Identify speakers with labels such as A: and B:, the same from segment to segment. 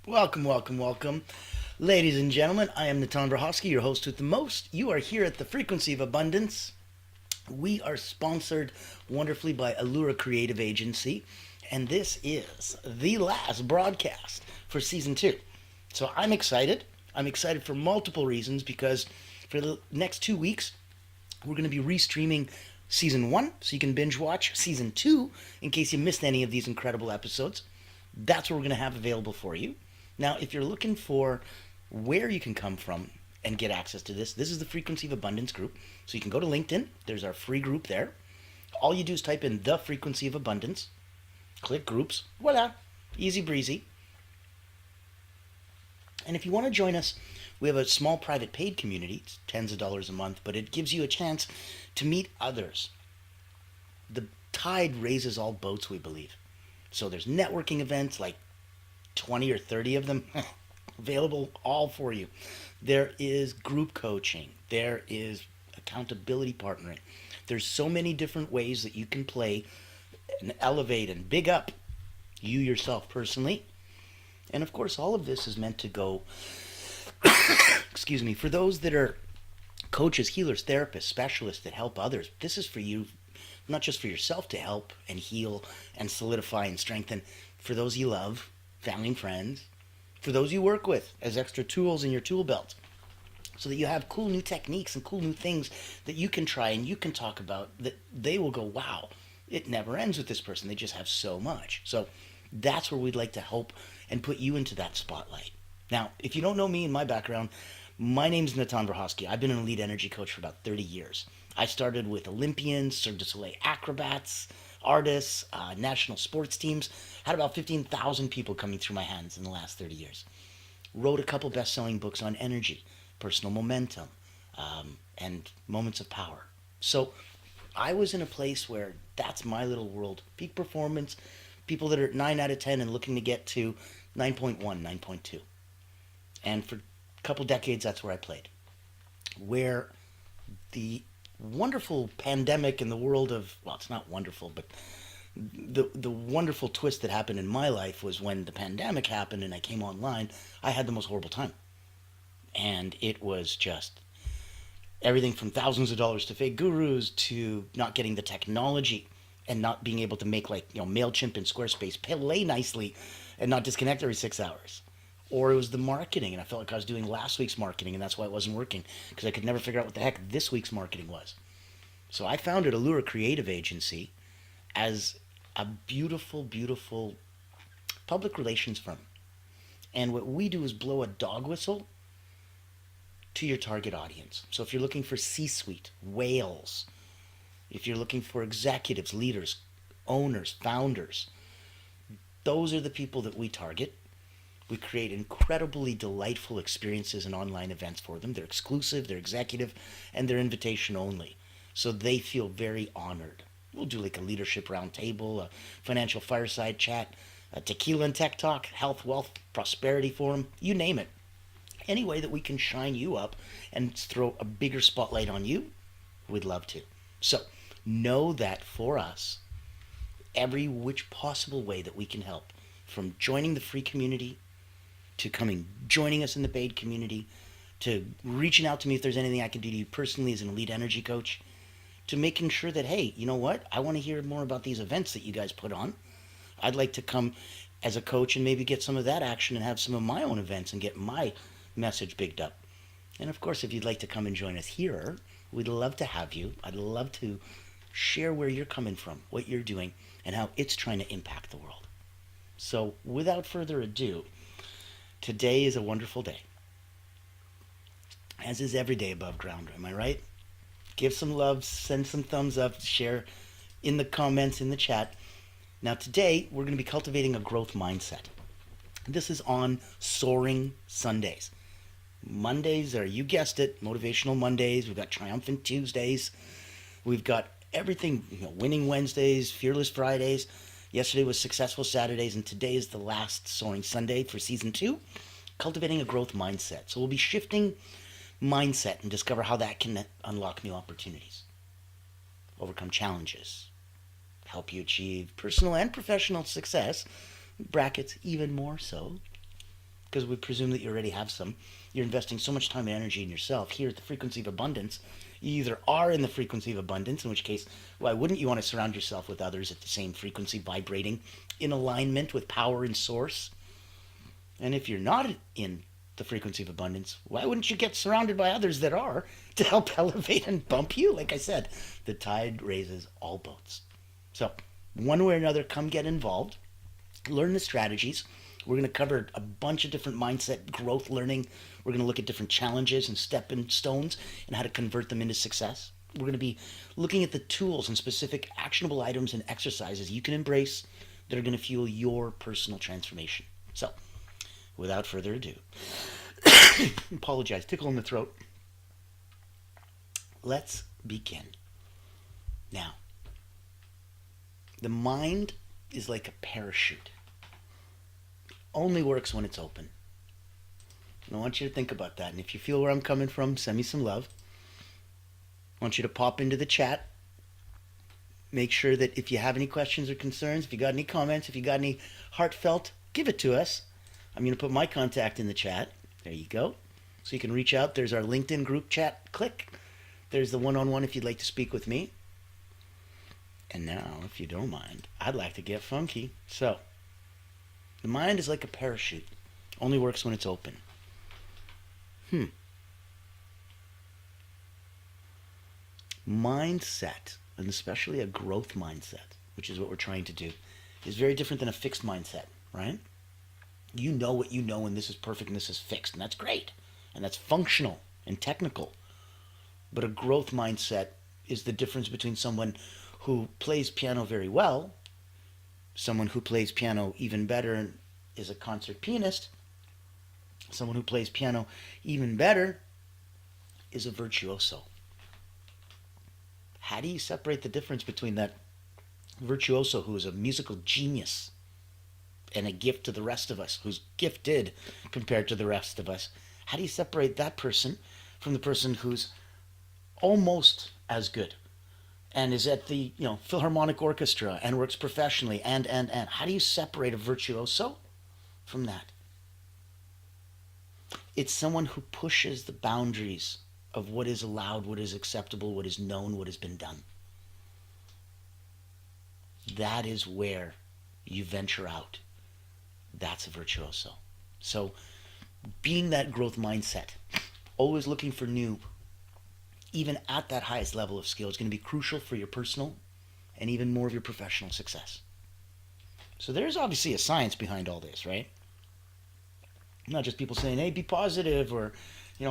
A: Welcome, welcome, welcome. Ladies and gentlemen, I am Natan Brahowski, your host with the most. You are here at the Frequency of Abundance. We are sponsored wonderfully by Allura Creative Agency, and this is the last broadcast for season two. So I'm excited. I'm excited for multiple reasons because for the next 2 weeks, we're going to be restreaming season one so you can binge watch season two in case you missed any of these incredible episodes. That's what we're going to have available for you. Now, if you're looking for where you can come from and get access to this is the Frequency of Abundance group. So you can go to LinkedIn. There's our free group there. All you do is type in the Frequency of Abundance, click groups, voila, easy breezy. And if you want to join us, we have a small private paid community. It's tens of dollars a month, but it gives you a chance to meet others. The tide raises all boats, we believe. So there's networking events, like 20 or 30 of them available all for you. There is group coaching. There is accountability partnering. There's so many different ways that you can play and elevate and big up you yourself personally. And of course, all of this is meant to go, excuse me, for those that are coaches, healers, therapists, specialists that help others. This is for you, not just for yourself to help and heal and solidify and strengthen, for those you love, family and friends, for those you work with as extra tools in your tool belt, so that you have cool new techniques and cool new things that you can try and you can talk about that they will go, wow, it never ends with this person. They just have so much. So that's where we'd like to help and put you into that spotlight. Now, if you don't know me and my background, my name's Natan Brahowski. I've been an elite energy coach for about 30 years. I started with Olympians, Cirque du Soleil acrobats, artists, national sports teams. Had about 15,000 people coming through my hands in the last 30 years. Wrote a couple best-selling books on energy, personal momentum, and moments of power. So I was in a place where that's my little world. Peak performance, people that are 9 out of 10 and looking to get to 9.1, 9.2. And for a couple decades, that's where I played. Where the wonderful pandemic in the world of, well, it's not wonderful, but the wonderful twist that happened in my life was when the pandemic happened and I came online, I had the most horrible time. And it was just everything from thousands of dollars to fake gurus to not getting the technology and not being able to make, like, MailChimp and Squarespace play nicely and not disconnect every 6 hours. Or it was the marketing, and I felt like I was doing last week's marketing, and that's why it wasn't working, because I could never figure out what the heck this week's marketing was. So I founded Allura Creative Agency as a beautiful, beautiful public relations firm. And what we do is blow a dog whistle to your target audience. So if you're looking for C-suite, whales, if you're looking for executives, leaders, owners, founders, those are the people that we target. We create incredibly delightful experiences and online events for them. They're exclusive, they're executive, and they're invitation only. So they feel very honored. We'll do like a leadership roundtable, a financial fireside chat, a tequila and tech talk, health, wealth, prosperity forum, you name it. Any way that we can shine you up and throw a bigger spotlight on you, we'd love to. So know that for us, every which possible way that we can help, from joining the free community to joining us in the paid community, to reaching out to me if there's anything I can do to you personally as an elite energy coach, to making sure that, hey, you know what? I want to hear more about these events that you guys put on. I'd like to come as a coach and maybe get some of that action and have some of my own events and get my message bigged up. And of course, if you'd like to come and join us here, we'd love to have you. I'd love to share where you're coming from, what you're doing, and how it's trying to impact the world. So without further ado, today is a wonderful day. As is every day above ground, am I right? Give some love, send some thumbs up, share in the comments, in the chat. Now today, we're going to be cultivating a growth mindset. This is on Soaring Sundays. Mondays are, you guessed it, Motivational Mondays. We've got Triumphant Tuesdays. We've got everything, Winning Wednesdays, Fearless Fridays. Yesterday was Successful Saturdays, and today is the last Soaring Sunday for Season 2, Cultivating a Growth Mindset. So we'll be shifting mindset and discover how that can unlock new opportunities, overcome challenges, help you achieve personal and professional success, brackets even more so, because we presume that you already have some. You're investing so much time and energy in yourself. Here at the frequency of abundance, you either are in the frequency of abundance, in which case, why wouldn't you want to surround yourself with others at the same frequency, vibrating in alignment with power and source? And if you're not in the frequency of abundance, why wouldn't you get surrounded by others that are to help elevate and bump you? Like I said, the tide raises all boats. So, one way or another, come get involved. Learn the strategies. We're going to cover a bunch of different mindset growth learning. We're going to look at different challenges and stepping stones and how to convert them into success. We're going to be looking at the tools and specific actionable items and exercises you can embrace that are going to fuel your personal transformation. So, without further ado, apologize, tickle in the throat. Let's begin. Now, the mind is like a parachute. Only works when it's open. And I want you to think about that. And if you feel where I'm coming from, send me some love. I want you to pop into the chat. Make sure that if you have any questions or concerns, if you got any comments, if you got any heartfelt, give it to us. I'm going to put my contact in the chat. There you go. So you can reach out. There's our LinkedIn group chat. Click. There's the one-on-one if you'd like to speak with me. And now, if you don't mind, I'd like to get funky. So, the mind is like a parachute. Only works when it's open. Mindset, and especially a growth mindset, which is what we're trying to do, is very different than a fixed mindset, right? You know what you know, and this is perfect, and this is fixed, and that's great, and that's functional and technical. But a growth mindset is the difference between someone who plays piano very well, someone who plays piano even better and is a concert pianist, someone who plays piano even better is a virtuoso. How do you separate the difference between that virtuoso who is a musical genius and a gift to the rest of us, who's gifted compared to the rest of us? How do you separate that person from the person who's almost as good and is at the Philharmonic Orchestra and works professionally and? How do you separate a virtuoso from that? It's someone who pushes the boundaries of what is allowed, what is acceptable, what is known, what has been done. That is where you venture out. That's a virtuoso. So being that growth mindset, always looking for new, even at that highest level of skill, is going to be crucial for your personal and even more of your professional success. So there's obviously a science behind all this, right? Not just people saying, hey, be positive, or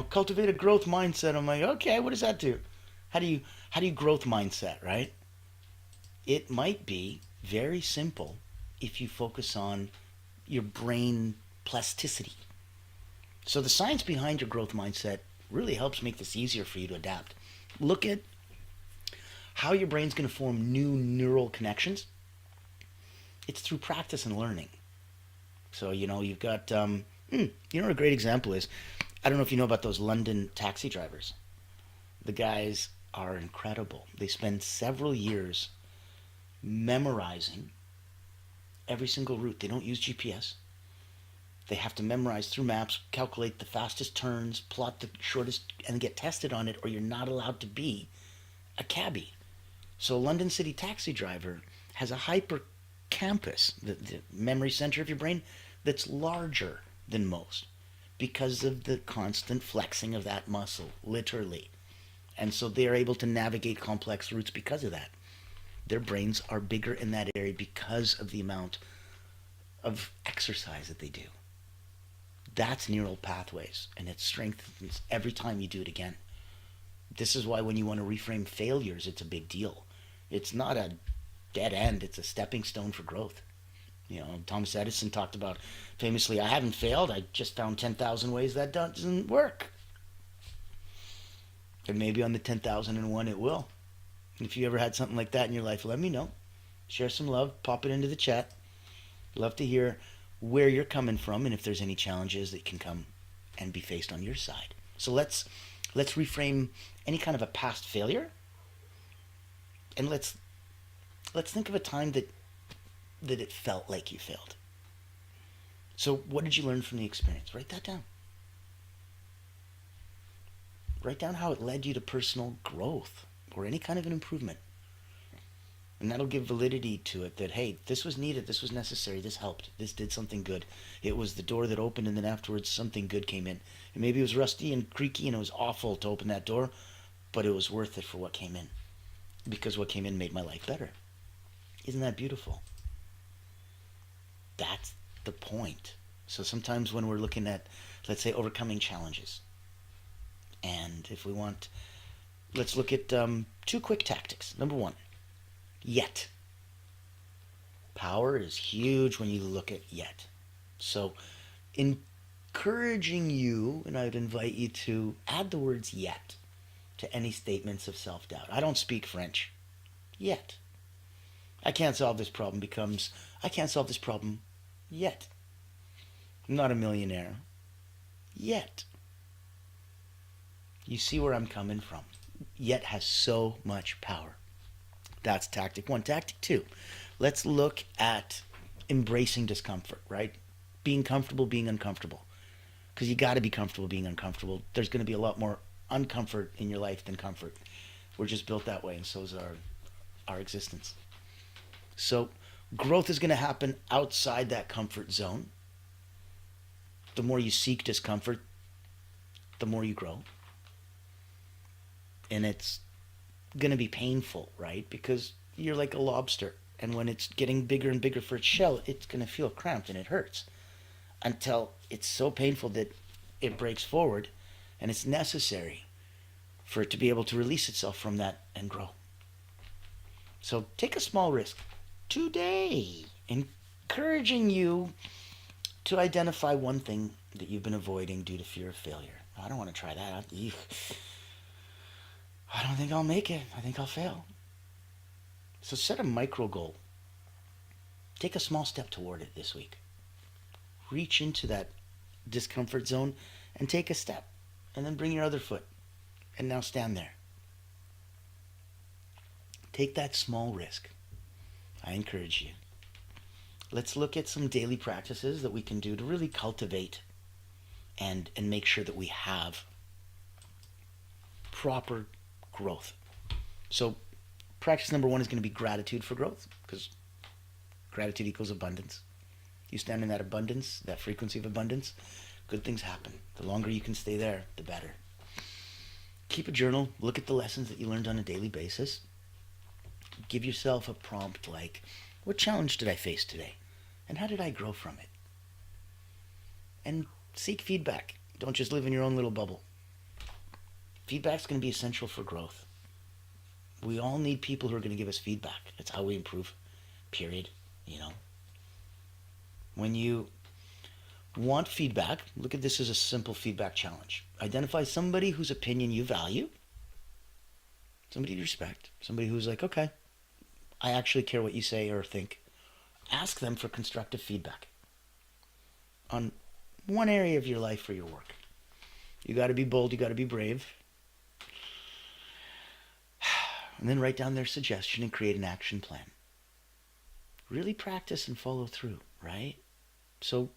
A: cultivate a growth mindset. I'm like, okay, what does that do? How do you growth mindset, right? It might be very simple if you focus on your brain plasticity. So the science behind your growth mindset really helps make this easier for you to adapt. Look at how your brain's going to form new neural connections. It's through practice and learning. So, you've got, what a great example is, I don't know if you know about those London taxi drivers. The guys are incredible. They spend several years memorizing every single route. They don't use GPS. They have to memorize through maps, calculate the fastest turns, plot the shortest, and get tested on it, or you're not allowed to be a cabbie. So a London City taxi driver has a hippocampus, the memory center of your brain, that's larger than most because of the constant flexing of that muscle, literally. And so they're able to navigate complex routes because of that. Their brains are bigger in that area because of the amount of exercise that they do. That's neural pathways, and it strengthens every time you do it again. This is why when you want to reframe failures, it's a big deal. It's not a dead end, it's a stepping stone for growth. Thomas Edison talked about famously, I haven't failed, I just found 10,000 ways that doesn't work. And maybe on the 10,001 it will. If you ever had something like that in your life, let me know. Share some love, pop it into the chat. Love to hear where you're coming from and if there's any challenges that can come and be faced on your side. So let's reframe any kind of a past failure, and let's think of a time that it felt like you failed. So what did you learn from the experience? Write that down. Write down how it led you to personal growth or any kind of an improvement. And that'll give validity to it that, hey, this was needed, this was necessary, this helped, this did something good. It was the door that opened, and then afterwards something good came in. And maybe it was rusty and creaky and it was awful to open that door, but it was worth it for what came in. Because what came in made my life better. Isn't that beautiful? That's the point. So sometimes when we're looking at, let's say, overcoming challenges, and if we want, let's look at 2 quick tactics. Number 1, yet. Power is huge when you look at yet. So encouraging you, and I would invite you to add the words yet to any statements of self-doubt. I don't speak French. Yet. I can't solve this problem becomes, I can't solve this problem yet. I'm not a millionaire. Yet. You see where I'm coming from. Yet has so much power. That's tactic 1. Tactic 2. Let's look at embracing discomfort, right? Being comfortable, being uncomfortable. Because you got to be comfortable being uncomfortable. There's going to be a lot more uncomfort in your life than comfort. We're just built that way, and so is our existence. So growth is going to happen outside that comfort zone. The more you seek discomfort, the more you grow. And it's going to be painful, right? Because you're like a lobster. And when it's getting bigger and bigger for its shell, it's going to feel cramped and it hurts. Until it's so painful that it breaks forward. And it's necessary for it to be able to release itself from that and grow. So take a small risk today, encouraging you to identify one thing that you've been avoiding due to fear of failure. I don't want to try that. I don't think I'll make it. I think I'll fail. So set a micro goal. Take a small step toward it this week. Reach into that discomfort zone and take a step. And then bring your other foot. And now stand there. Take that small risk. I encourage you. Let's look at some daily practices that we can do to really cultivate and make sure that we have proper growth. So practice number 1 is going to be gratitude for growth, because gratitude equals abundance. You stand in that abundance, that frequency of abundance, good things happen. The longer you can stay there, the better. Keep a journal. Look at the lessons that you learned on a daily basis. Give yourself a prompt like, what challenge did I face today? And how did I grow from it? And seek feedback. Don't just live in your own little bubble. Feedback's going to be essential for growth. We all need people who are going to give us feedback. That's how we improve, period. When you want feedback, look at this as a simple feedback challenge. Identify somebody whose opinion you value, somebody you respect, somebody who's like, okay, I actually care what you say or think. Ask them for constructive feedback on one area of your life or your work. You got to be bold, you got to be brave. And then write down their suggestion and create an action plan. Really practice and follow through, right? So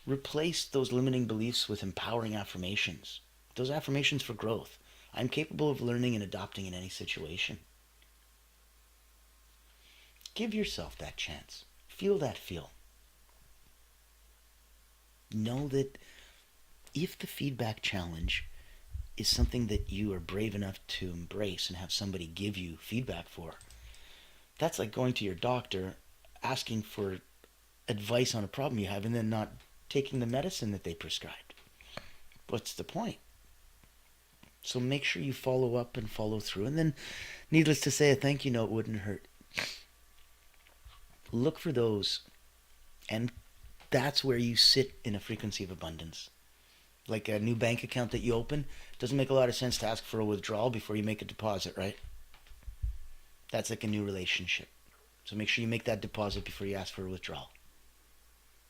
A: replace those limiting beliefs with empowering affirmations. Those affirmations for growth. I'm capable of learning and adapting in any situation. Give yourself that chance. Feel that feel. Know that if the feedback challenge is something that you are brave enough to embrace and have somebody give you feedback for, that's like going to your doctor, asking for advice on a problem you have, and then not taking the medicine that they prescribed. What's the point? So make sure you follow up and follow through. And then, needless to say, a thank you note wouldn't hurt. Look for those, and that's where you sit in a frequency of abundance. Like a new bank account that you open, doesn't make a lot of sense to ask for a withdrawal before you make a deposit, right? That's like a new relationship. So make sure you make that deposit before you ask for a withdrawal.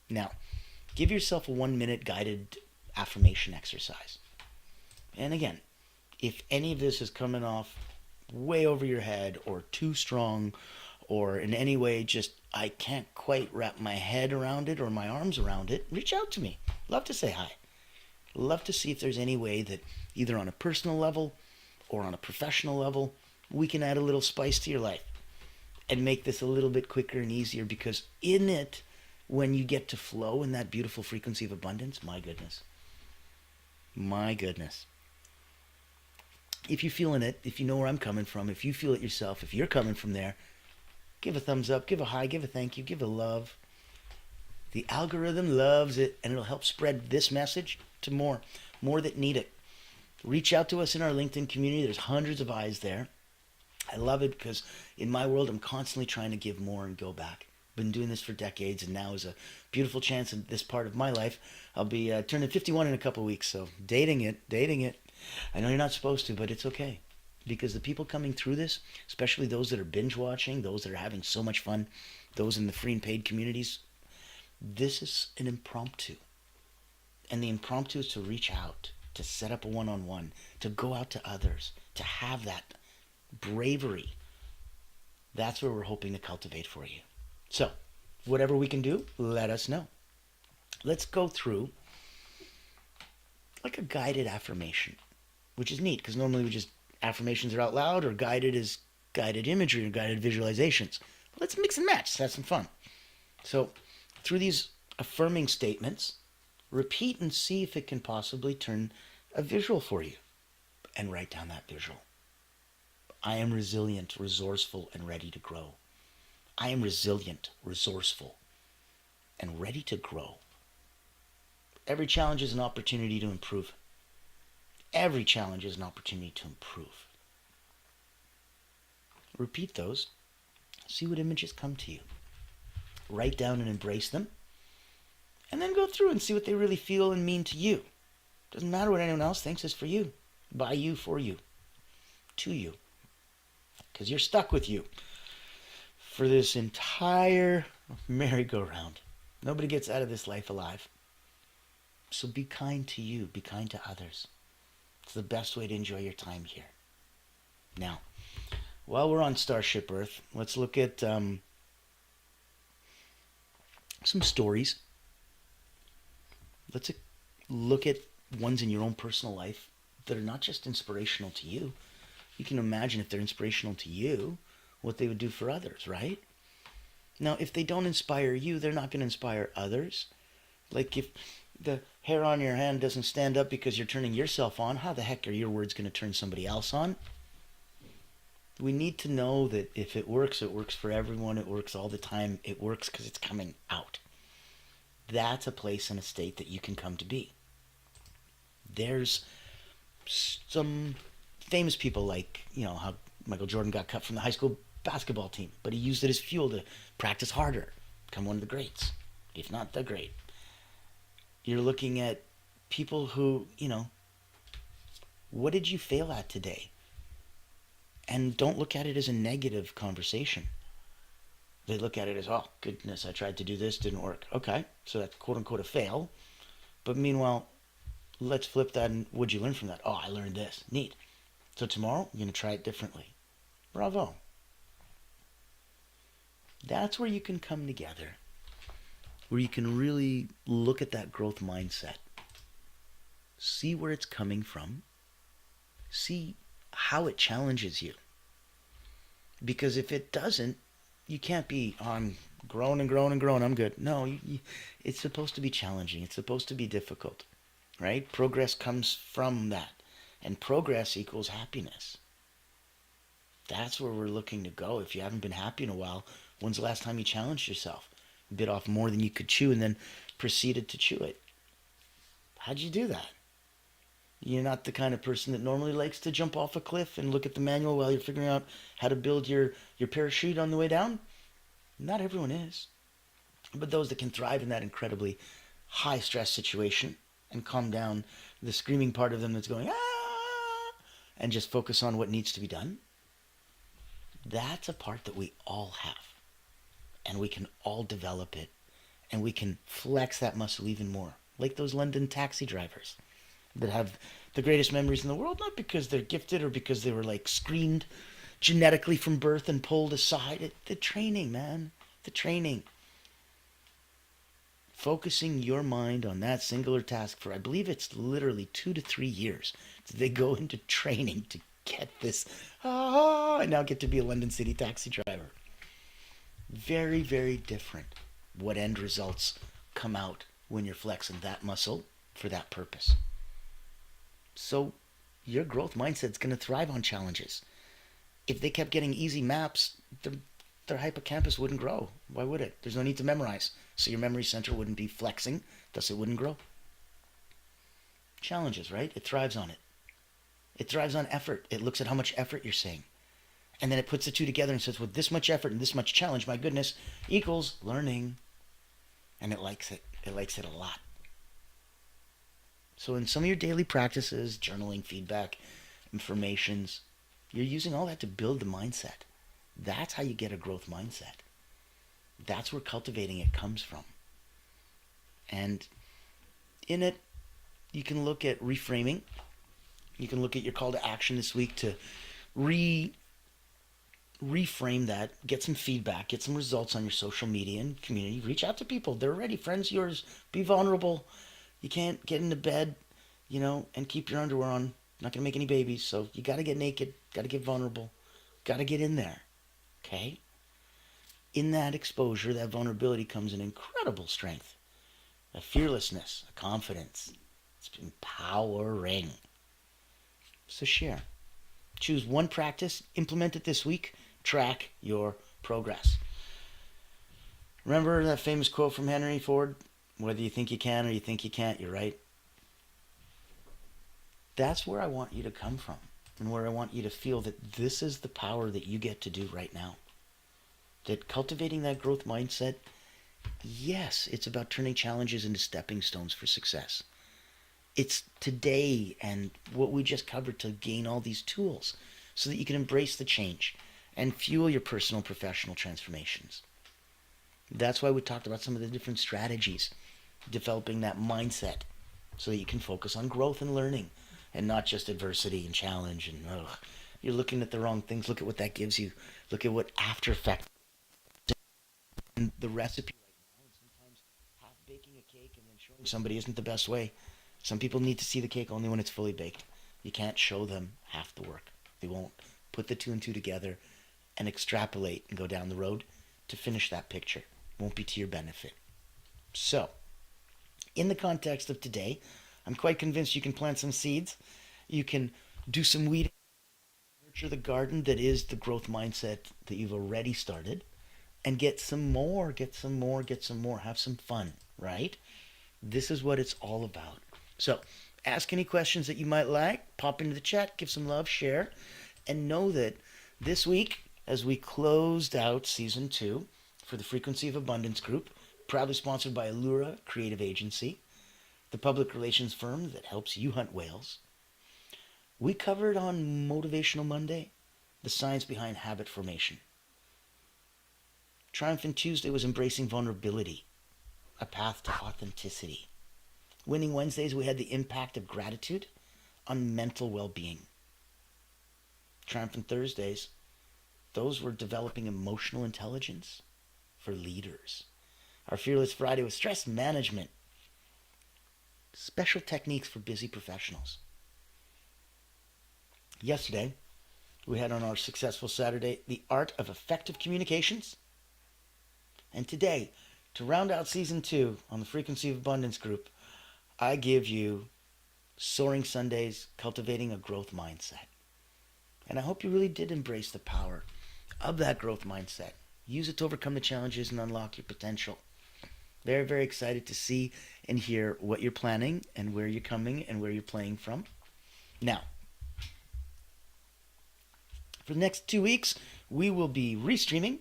A: Now, give yourself a 1-minute guided affirmation exercise. And again, if any of this is coming off way over your head or too strong or in any way just I can't quite wrap my head around it or my arms around it, reach out to me. Love to say hi. Love to see if there's any way that either on a personal level or on a professional level, we can add a little spice to your life and make this a little bit quicker and easier, because in it, when you get to flow in that beautiful frequency of abundance, my goodness. My goodness. If you're feeling it, if you know where I'm coming from, if you feel it yourself, if you're coming from there, give a thumbs up, give a hi, give a thank you, give a love. The algorithm loves it, and it'll help spread this message to more that need it. Reach out to us in our LinkedIn community. There's hundreds of eyes there. I love it because in my world, I'm constantly trying to give more and go back. Been doing this for decades, and now is a beautiful chance in this part of my life. I'll be turning 51 in a couple of weeks, so dating it. I know you're not supposed to, but it's okay. Because the people coming through this, especially those that are binge watching, those that are having so much fun, those in the free and paid communities, this is an impromptu. And the impromptu is to reach out, to set up a one-on-one, to go out to others, to have that bravery. That's what we're hoping to cultivate for you. So, whatever we can do, let us know. Let's go through like a guided affirmation, which is neat because normally we just affirmations are out loud, or guided is guided imagery or guided visualizations. Let's mix and match. Let's have some fun. So, through these affirming statements, repeat and see if it can possibly turn a visual for you, and write down that visual. I am resilient, resourceful, and ready to grow. I am resilient, resourceful, and ready to grow. Every challenge is an opportunity to improve. Every challenge is an opportunity to improve. Repeat those. See what images come to you. Write down and embrace them. And then go through and see what they really feel and mean to you. Doesn't matter what anyone else thinks is for you. By you, for you. To you. Because you're stuck with you for this entire merry-go-round. Nobody gets out of this life alive. So be kind to you. Be kind to others. It's the best way to enjoy your time here. Now, while we're on Starship Earth, let's look at some stories. Let's look at ones in your own personal life that are not just inspirational to you. You can imagine if they're inspirational to you, what they would do for others, right? Now, if they don't inspire you, they're not going to inspire others. Like if the hair on your hand doesn't stand up because you're turning yourself on, how the heck are your words going to turn somebody else on? We need to know that if it works for everyone, it works all the time, it works because it's coming out. That's a place and a state that you can come to be. There's some famous people like, how Michael Jordan got cut from the high school basketball team, but he used it as fuel to practice harder, become one of the greats, if not the great. You're looking at people who, what did you fail at today? And don't look at it as a negative conversation. They look at it as, oh, goodness, I tried to do this, didn't work. Okay, so that's quote-unquote a fail. But meanwhile, let's flip that and what'd you learn from that? Oh, I learned this. Neat. So tomorrow, you're going to try it differently. Bravo. That's where you can come together, where you can really look at that growth mindset, see where it's coming from, see how it challenges you. Because if it doesn't, you can't be, oh, I'm growing and growing and growing, I'm good. No, it's supposed to be challenging. It's supposed to be difficult, right? Progress comes from that. And progress equals happiness. That's where we're looking to go. If you haven't been happy in a while, when's the last time you challenged yourself? Bit off more than you could chew and then proceeded to chew it. How'd you do that? You're not the kind of person that normally likes to jump off a cliff and look at the manual while you're figuring out how to build your parachute on the way down. Not everyone is. But those that can thrive in that incredibly high stress situation and calm down the screaming part of them that's going, and just focus on what needs to be done. That's a part that we all have. And we can all develop it. And we can flex that muscle even more. Like those London taxi drivers that have the greatest memories in the world, not because they're gifted or because they were like screened genetically from birth and pulled aside. The training, man. The training. Focusing your mind on that singular task for, I believe it's literally 2 to 3 years. They go into training to get this. I now get to be a London City taxi driver. Very, very different what end results come out when you're flexing that muscle for that purpose. So your growth mindset's going to thrive on challenges. If they kept getting easy maps, their hippocampus wouldn't grow. Why would it? There's no need to memorize. So your memory center wouldn't be flexing, thus it wouldn't grow. Challenges, right? It thrives on it. It thrives on effort. It looks at how much effort you're saying. And then it puts the two together and says, with this much effort and this much challenge, my goodness, equals learning. And it likes it. It likes it a lot. So in some of your daily practices, journaling, feedback, informations, you're using all that to build the mindset. That's how you get a growth mindset. That's where cultivating it comes from. And in it, you can look at reframing. You can look at your call to action this week to reframe that, get some feedback, get some results on your social media and community. Reach out to people. They're already friends of yours. Be vulnerable. You can't get into bed, and keep your underwear on. Not going to make any babies, so you got to get naked, got to get vulnerable, got to get in there, okay? In that exposure, that vulnerability comes an incredible strength, a fearlessness, a confidence. It's empowering. So share. Choose one practice, implement it this week, track your progress. Remember that famous quote from Henry Ford? Whether you think you can or you think you can't, you're right. That's where I want you to come from, and where I want you to feel that this is the power that you get to do right now. That cultivating that growth mindset, yes, it's about turning challenges into stepping stones for success. It's today and what we just covered to gain all these tools so that you can embrace the change and fuel your personal and professional transformations. That's why we talked about some of the different strategies, developing that mindset so that you can focus on growth and learning and not just adversity and challenge and you're looking at the wrong things. Look at what that gives you. Look at what after effect and the recipe right now. And sometimes half baking a cake and then showing somebody isn't the best way. Some people need to see the cake only when it's fully baked. You can't show them half the work. They won't put the two and two together and extrapolate and go down the road to finish that picture. Won't be to your benefit. So, in the context of today, I'm quite convinced you can plant some seeds. You can do some weeding, nurture the garden that is the growth mindset that you've already started, and get some more, get some more, get some more. Have some fun, right? This is what it's all about. So, ask any questions that you might like. Pop into the chat, give some love, share, and know that this week, as we closed out Season 2 for the Frequency of Abundance group, proudly sponsored by Allura Creative Agency, the public relations firm that helps you hunt whales, we covered on Motivational Monday the science behind habit formation. Triumphant Tuesday was embracing vulnerability, a path to authenticity. Winning Wednesdays, we had the impact of gratitude on mental well-being. Triumphant Thursdays, those were developing emotional intelligence for leaders. Our Fearless Friday was stress management, special techniques for busy professionals. Yesterday, we had on our Successful Saturday the art of effective communications. And today, to round out Season 2 on the Frequency of Abundance group, I give you Soaring Sundays, Cultivating a Growth Mindset. And I hope you really did embrace the power of that growth mindset. Use it to overcome the challenges and unlock your potential. Very, very excited to see and hear what you're planning and where you're coming and where you're playing from. Now, for the next 2 weeks, we will be restreaming.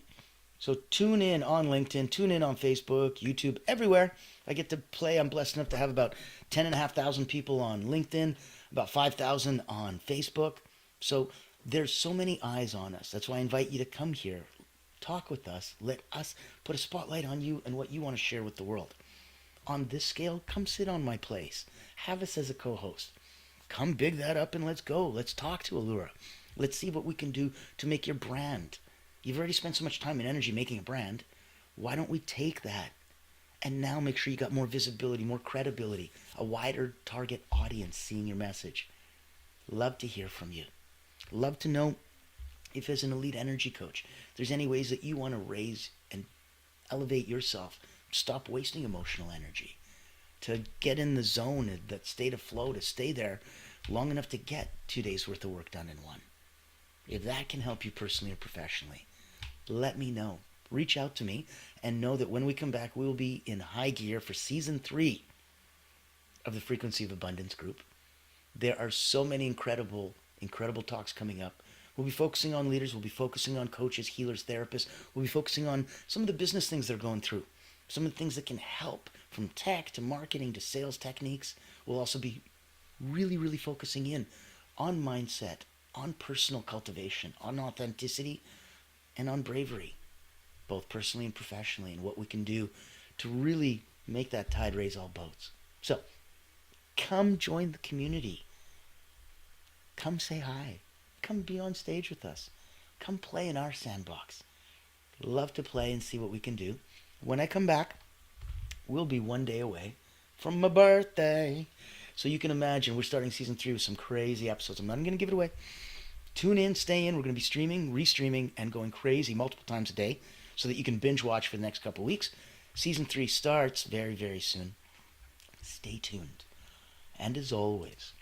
A: So tune in on LinkedIn, tune in on Facebook, YouTube, everywhere. I get to play. I'm blessed enough to have about 10,500 people on LinkedIn, about 5,000 on Facebook. So there's so many eyes on us. That's why I invite you to come here. Talk with us. Let us put a spotlight on you and what you want to share with the world. On this scale, come sit on my place. Have us as a co-host. Come big that up and let's go. Let's talk to Allura. Let's see what we can do to make your brand. You've already spent so much time and energy making a brand. Why don't we take that and now make sure you got more visibility, more credibility, a wider target audience seeing your message? Love to hear from you. Love to know if as an elite energy coach, there's any ways that you want to raise and elevate yourself. Stop wasting emotional energy. To get in the zone, that state of flow, to stay there long enough to get 2 days worth of work done in one. If that can help you personally or professionally, let me know. Reach out to me and know that when we come back, we will be in high gear for season 3 of the Frequency of Abundance group. There are so many incredible talks coming up. We'll be focusing on leaders. We'll be focusing on coaches, healers, therapists. We'll be focusing on some of the business things they're going through. Some of the things that can help, from tech to marketing to sales techniques. We'll also be really focusing in on mindset, on personal cultivation, on authenticity, and on bravery, both personally and professionally, and what we can do to really make that tide raise all boats. So, come join the community. Come say hi. Come be on stage with us. Come play in our sandbox. Love to play and see what we can do. When I come back, we'll be 1 day away from my birthday. So you can imagine we're starting season 3 with some crazy episodes. I'm not going to give it away. Tune in, stay in. We're going to be streaming, restreaming, and going crazy multiple times a day so that you can binge watch for the next couple of weeks. Season 3 starts very soon. Stay tuned. And as always,